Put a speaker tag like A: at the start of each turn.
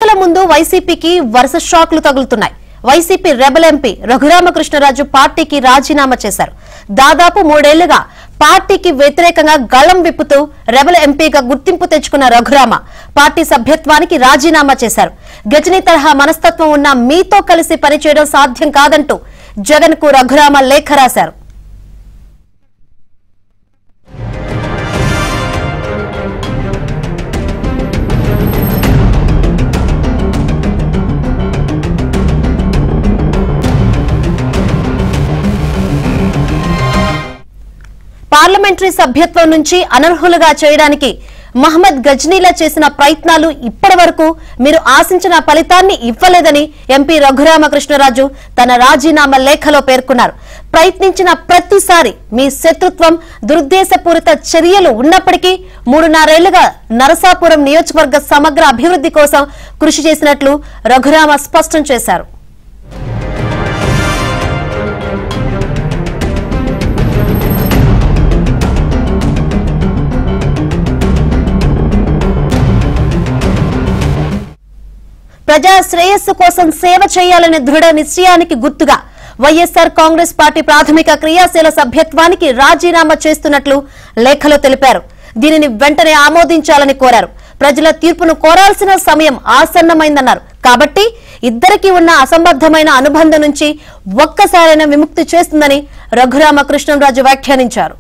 A: ఎన్నికల ముందు వైసీపీకి వరుస షాక్లు తగులుతున్నాయి. వైసీపీ రెబల్ ఎంపీ రఘురామకృష్ణరాజు పార్టీకి రాజీనామా చేశారు. దాదాపు 3 ఏళ్లుగా పార్టీకి వ్యతిరేకంగా గళం విప్పుతూ రెబల్ ఎంపీగా గుర్తింపు తెచ్చుకున్న రఘురామ పార్టీ సభ్యత్వానికి రాజీనామా చేశారు. గజనీ తరహా మనస్తత్వం ఉన్న మీతో కలిసి పనిచేయడం సాధ్యం కాదంటూ జగన్ కు రఘురామ లేఖ రాశారు. పార్లమెంటరీ సభ్యత్వం నుంచి అనర్హులుగా చేయడానికి మహమ్మద్ గజ్నీలా చేసిన ప్రయత్నాలు ఇప్పటి వరకు మీరు ఆశించిన ఫలితాన్ని ఇవ్వలేదని ఎంపీ రఘురామకృష్ణరాజు తన రాజీనామా లేఖలో పేర్కొన్నారు. ప్రయత్నించిన ప్రతిసారి మీ శత్రుత్వం, దురుద్దేశపూరిత చర్యలు ఉన్నప్పటికీ 3.5 ఏళ్లుగా నరసాపురం నియోజకవర్గ సమగ్ర అభివృద్ధి కోసం కృషి చేసినట్లు రఘురామ స్పష్టం చేశారు. ప్రజా శ్రేయస్సు కోసం సేవ చేయాలనే దృఢ నిశ్చయానికి గుర్తుగా వైఎస్ఆర్ కాంగ్రెస్ పార్టీ ప్రాథమిక క్రియాశీల సభ్యత్వానికి రాజీనామా చేస్తున్నట్లు లేఖలో తెలిపారు. దీనిని వెంటనే ఆమోదించాలని కోరారు. ప్రజల తీర్పును కోరాల్సిన సమయం ఆసన్నమైందన్నారు. కాబట్టి ఇద్దరికీ ఉన్న అసంబద్ధమైన అనుబంధం నుంచి ఒక్కసారైనా విముక్తి చేస్తుందని రఘురామకృష్ణరాజు వ్యాఖ్యానించారు.